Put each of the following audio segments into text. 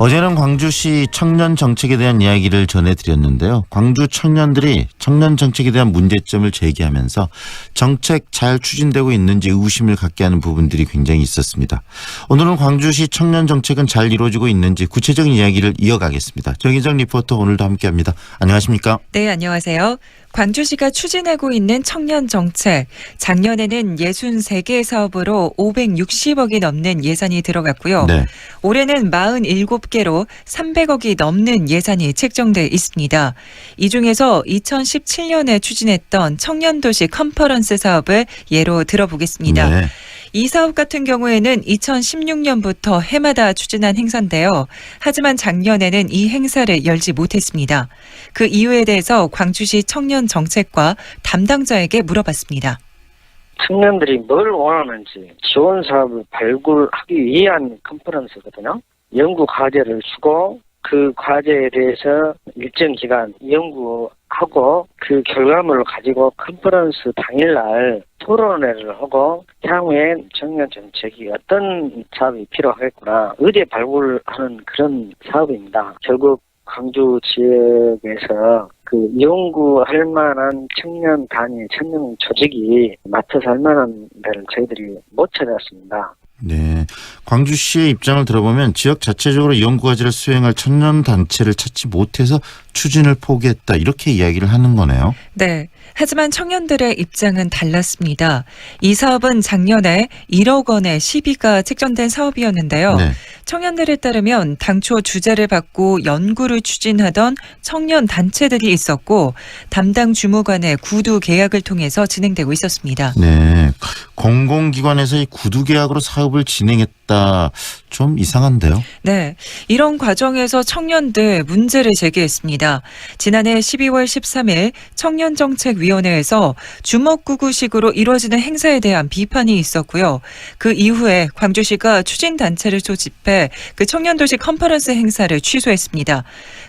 어제는 광주시 청년 정책에 대한 이야기를 전해드렸는데요. 광주 청년들이 청년 정책에 대한 문제점을 제기하면서 정책 잘 추진되고 있는지 의구심을 갖게 하는 부분들이 굉장히 있었습니다. 오늘은 광주시 청년 정책은 잘 이루어지고 있는지 구체적인 이야기를 이어가겠습니다. 정희정 리포터 오늘도 함께합니다. 안녕하십니까? 네, 안녕하세요. 광주시가 추진하고 있는 청년 정책, 작년에는 63개 사업으로 560억이 넘는 예산이 들어갔고요. 네. 올해는 47개로 300억이 넘는 예산이 책정돼 있습니다. 이 중에서 2017년에 추진했던 청년도시 컨퍼런스 사업을 예로 들어보겠습니다. 네. 이 사업 같은 경우에는 2016년부터 해마다 추진한 행사인데요. 하지만 작년에는 이 행사를 열지 못했습니다. 그 이유에 대해서 광주시 청년 정책과 담당자에게 물어봤습니다. 청년들이 뭘 원하는지 지원 사업을 발굴하기 위한 컨퍼런스거든요. 연구 과제를 주고 그 과제에 대해서 일정 기간 연구하고 그 결과물을 가지고 컨퍼런스 당일날 토론회를 하고 향후에 청년 정책이 어떤 사업이 필요하겠구나 의제 발굴하는 그런 사업입니다. 결국 광주 지역에서 그 연구할 만한 청년 단위, 청년 조직이 맡아서 할 만한 데를 저희들이 못 찾았습니다. 네. 광주시의 입장을 들어보면 지역 자체적으로 연구과제를 수행할 청년 단체를 찾지 못해서 추진을 포기했다. 이렇게 이야기를 하는 거네요. 네. 하지만 청년들의 입장은 달랐습니다. 이 사업은 작년에 1억 원의 시비가 책정된 사업이었는데요. 네. 청년들에 따르면 당초 주제를 받고 연구를 추진하던 청년 단체들이 있었고 담당 주무관의 구두 계약을 통해서 진행되고 있었습니다. 네. 공공기관에서 이 구두 계약으로 사업을 진행했다. 좀 이상한데요. 네. 이런 과정에서 청년들 문제를 제기했습니다. 지난해 12월 13일 청년정책위원회에서 주먹구구식으로 이루어지는 행사에 대한 비판이 있었고요. 그 이후에 광주시가 추진단체를 소집해 그 청년도시 컨퍼런스 행사를 취소했습니다.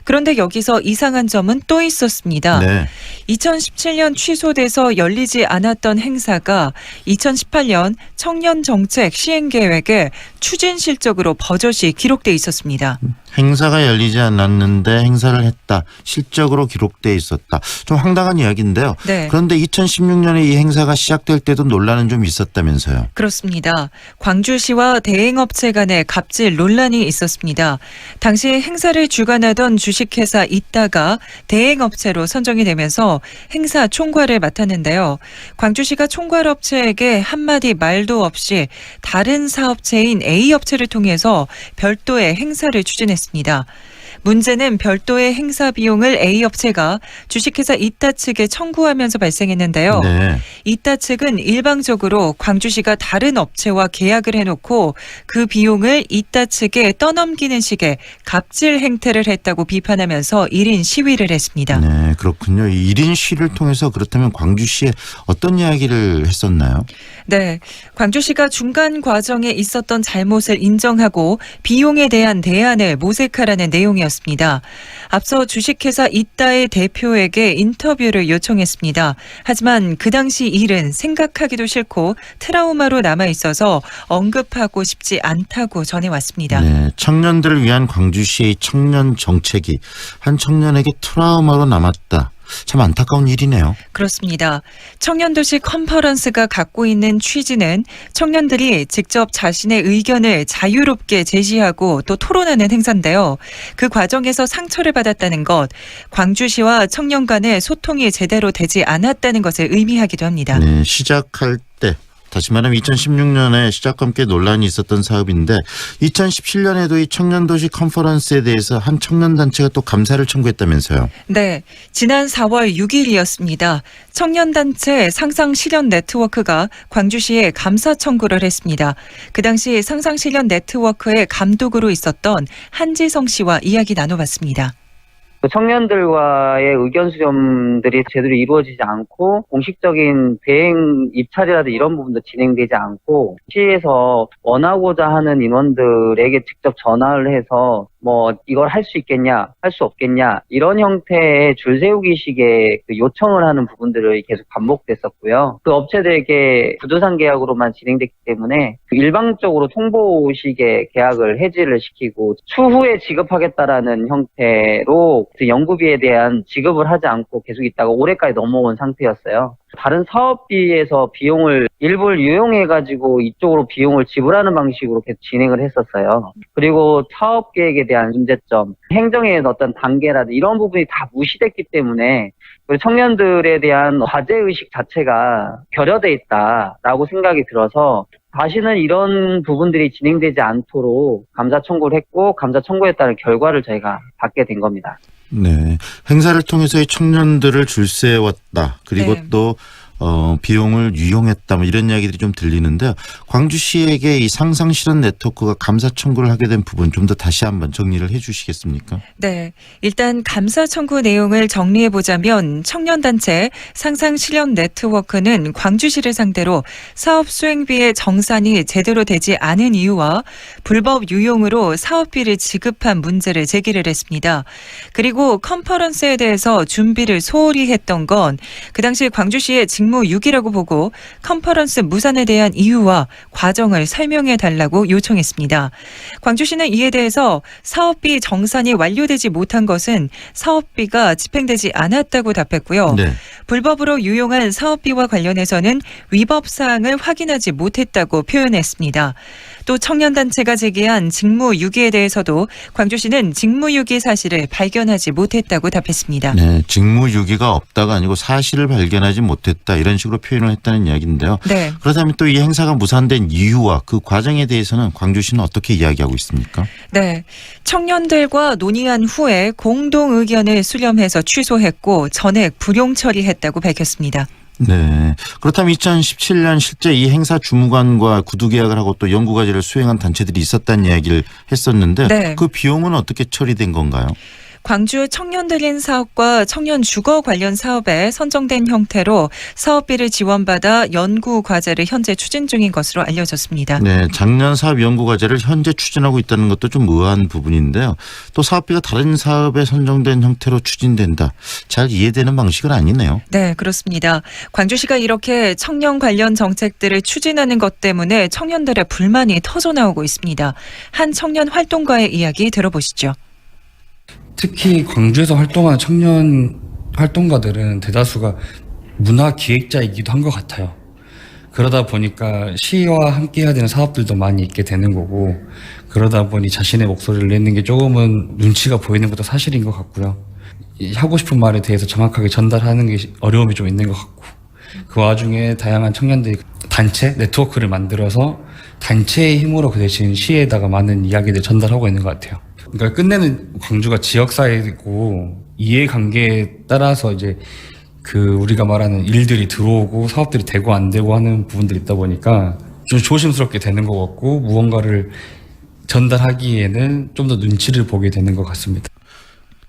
그런데 여기서 이상한 점은 또 있었습니다. 네. 2017년 취소돼서 열리지 않았던 행사가 2018년 청년정책 시행계획에 추진 실적으로 버젓이 기록돼 있었습니다. 행사가 열리지 않았는데 행사를 했다. 실적으로 기록돼 있었다. 좀 황당한 이야기인데요. 네. 그런데 2016년에 이 행사가 시작될 때도 논란은 좀 있었다면서요. 그렇습니다. 광주시와 대행업체 간의 갑질 논란이 있었습니다. 당시 행사를 주관하던 주식회사 있다가 대행업체로 선정이 되면서 행사 총괄을 맡았는데요. 광주시가 총괄업체에게 한마디 말도 없이 다른 사업체인 A업체를 통해서 별도의 행사를 추진했습니다. 문제는 별도의 행사 비용을 A업체가 주식회사 이따 측에 청구하면서 발생했는데요. 네. 이따 측은 일방적으로 광주시가 다른 업체와 계약을 해놓고 그 비용을 이따 측에 떠넘기는 식의 갑질 행태를 했다고 비판하면서 1인 시위를 했습니다. 네, 그렇군요. 이 1인 시위를 통해서 그렇다면 광주시에 어떤 이야기를 했었나요? 네, 광주시가 중간 과정에 있었던 잘못을 인정하고 비용에 대한 대안을 모색하라는 내용이었습니다. 앞서 주식회사 이따의 대표에게 인터뷰를 요청했습니다. 하지만 그 당시 일은 생각하기도 싫고 트라우마로 남아있어서 언급하고 싶지 않다고 전해왔습니다. 네, 청년들을 위한 광주시의 청년 정책이 한 청년에게 트라우마로 남았다. 참 안타까운 일이네요. 그렇습니다. 청년도시 컨퍼런스가 갖고 있는 취지는 청년들이 직접 자신의 의견을 자유롭게 제시하고 또 토론하는 행사인데요. 그 과정에서 상처를 받았다는 것, 광주시와 청년 간의 소통이 제대로 되지 않았다는 것을 의미하기도 합니다. 네, 시작할 때 다시 말하면 2016년에 시작과 함께 논란이 있었던 사업인데 2017년에도 이 청년도시 컨퍼런스에 대해서 한 청년단체가 또 감사를 청구했다면서요. 네, 지난 4월 6일이었습니다. 청년단체 상상실현 네트워크가 광주시에 감사 청구를 했습니다. 그 당시 상상실현 네트워크의 감독으로 있었던 한지성 씨와 이야기 나눠봤습니다. 청년들과의 의견 수렴들이 제대로 이루어지지 않고 공식적인 대행 입찰이라든지 이런 부분도 진행되지 않고 시에서 원하고자 하는 인원들에게 직접 전화를 해서 뭐 이걸 할 수 있겠냐, 할 수 없겠냐 이런 형태의 줄 세우기식의 그 요청을 하는 부분들을 계속 반복됐었고요. 그 업체들에게 부도산 계약으로만 진행됐기 때문에 그 일방적으로 통보식의 계약을 해지를 시키고 추후에 지급하겠다라는 형태로 그 연구비에 대한 지급을 하지 않고 계속 있다가 올해까지 넘어온 상태였어요. 다른 사업비에서 비용을 일부를 유용해가지고 이쪽으로 비용을 지불하는 방식으로 계속 진행을 했었어요. 그리고 사업 계획에 대한 문제점, 행정의 어떤 단계라든지 이런 부분이 다 무시됐기 때문에 청년들에 대한 과제의식 자체가 결여돼 있다라고 생각이 들어서 다시는 이런 부분들이 진행되지 않도록 감사 청구를 했고 감사 청구에 따른 결과를 저희가 받게 된 겁니다. 네. 행사를 통해서 이 청년들을 줄세웠다. 그리고 네. 또 비용을 유용했다. 뭐 이런 이야기들이 좀 들리는데요. 광주시에게 이 상상 실현 네트워크가 감사 청구를 하게 된 부분 좀 더 다시 한번 정리를 해 주시겠습니까? 네. 일단 감사 청구 내용을 정리해 보자면 청년단체 상상 실현 네트워크는 광주시를 상대로 사업 수행비의 정산이 제대로 되지 않은 이유와 불법 유용으로 사업비를 지급한 문제를 제기를 했습니다. 그리고 컨퍼런스에 대해서 준비를 소홀히 했던 건 그 당시 광주시의 직무유기라고 보고 컨퍼런스 무산에 대한 이유와 과정을 설명해 달라고 요청했습니다. 광주시는 이에 대해서 사업비 정산이 완료되지 못한 것은 사업비가 집행되지 않았다고 답했고요. 네. 불법으로 유용한 사업비와 관련해서는 위법 사항을 확인하지 못했다고 표현했습니다. 또 청년단체가 제기한 직무유기에 대해서도 광주시는 직무유기 사실을 발견하지 못했다고 답했습니다. 네. 직무유기가 없다가 아니고 사실을 발견하지 못했다. 이런 식으로 표현을 했다는 이야기인데요. 네. 그렇다면 또 이 행사가 무산된 이유와 그 과정에 대해서는 광주시는 어떻게 이야기하고 있습니까? 네. 청년들과 논의한 후에 공동 의견을 수렴해서 취소했고 전액 불용 처리했다고 밝혔습니다. 네. 그렇다면 2017년 실제 이 행사 주무관과 구두 계약을 하고 또 연구과제를 수행한 단체들이 있었다는 이야기를 했었는데 네. 그 비용은 어떻게 처리된 건가요? 광주 청년들인 사업과 청년 주거 관련 사업에 선정된 형태로 사업비를 지원받아 연구 과제를 현재 추진 중인 것으로 알려졌습니다. 네, 작년 사업 연구 과제를 현재 추진하고 있다는 것도 좀 의아한 부분인데요. 또 사업비가 다른 사업에 선정된 형태로 추진된다. 잘 이해되는 방식은 아니네요. 네, 그렇습니다. 광주시가 이렇게 청년 관련 정책들을 추진하는 것 때문에 청년들의 불만이 터져나오고 있습니다. 한 청년 활동가의 이야기 들어보시죠. 특히 광주에서 활동하는 청년 활동가들은 대다수가 문화 기획자이기도 한 것 같아요. 그러다 보니까 시와 함께 해야 되는 사업들도 많이 있게 되는 거고, 그러다 보니 자신의 목소리를 내는 게 조금은 눈치가 보이는 것도 사실인 것 같고요. 하고 싶은 말에 대해서 정확하게 전달하는 게 어려움이 좀 있는 것 같고, 그 와중에 다양한 청년들이 단체, 네트워크를 만들어서 단체의 힘으로 그 대신 시에다가 많은 이야기를 전달하고 있는 것 같아요. 그러니까 끝내는 광주가 지역사회이고 이해관계에 따라서 이제 그 우리가 말하는 일들이 들어오고 사업들이 되고 안 되고 하는 부분들이 있다 보니까 좀 조심스럽게 되는 것 같고 무언가를 전달하기에는 좀 더 눈치를 보게 되는 것 같습니다.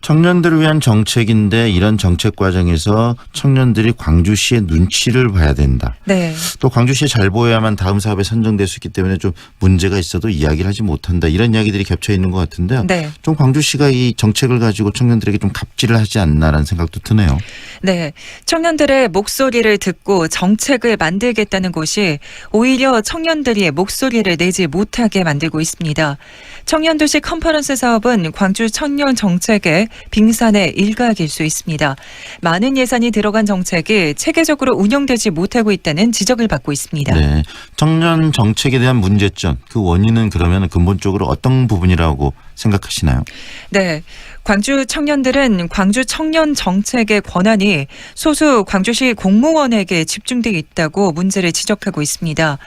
청년들을 위한 정책인데 이런 정책 과정에서 청년들이 광주시의 눈치를 봐야 된다. 네. 또 광주시에 잘 보여야만 다음 사업에 선정될 수 있기 때문에 좀 문제가 있어도 이야기를 하지 못한다. 이런 이야기들이 겹쳐 있는 것 같은데요. 네. 좀 광주시가 이 정책을 가지고 청년들에게 좀 갑질을 하지 않나라는 생각도 드네요. 네. 청년들의 목소리를 듣고 정책을 만들겠다는 곳이 오히려 청년들이 목소리를 내지 못하게 만들고 있습니다. 청년도시 컨퍼런스 사업은 광주 청년 정책의 빙산의 일각일 수 있습니다. 많은 예산이 들어간 정책이 체계적으로 운영되지 못하고 있다는 지적을 받고 있습니다. 네. 청년 정책에 대한 문제점, 그 원인은 그러면 근본적으로 어떤 부분이라고 생각하시나요? 네. 광주 청년들은 광주 청년 정책의 권한이 소수 광주시 공무원에게 집중돼 있다고 문제를 지적하고 있습니다.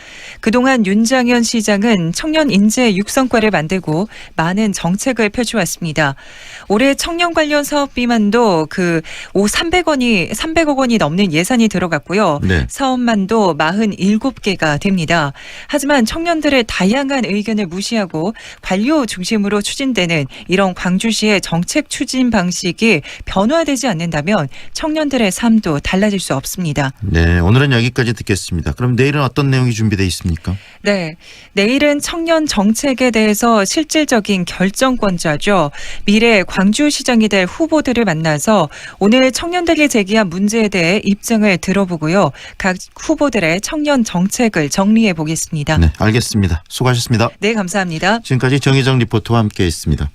그동안 윤장현 시장은 청년 인재 육성과를 만들고 많은 정책을 펼쳐왔습니다. 올해 청년 관련 사업비만도 300억 원이 넘는 예산이 들어갔고요. 네. 사업만도 47개가 됩니다. 하지만 청년들의 다양한 의견을 무시하고 관료 중심으로 추진되는 이런 광주시의 정책 추진 방식이 변화되지 않는다면 청년들의 삶도 달라질 수 없습니다. 네, 오늘은 여기까지 듣겠습니다. 그럼 내일은 어떤 내용이 준비되어 있습니까? 네, 내일은 청년 정책에 대해서 실질적인 결정권자죠. 미래 광주시장이 될 후보들을 만나서 오늘 청년들이 제기한 문제에 대해 입장을 들어보고요. 각 후보들의 청년 정책을 정리해 보겠습니다. 네, 알겠습니다. 수고하셨습니다. 네, 감사합니다. 지금까지 정혜정 리포터와 함께했습니다.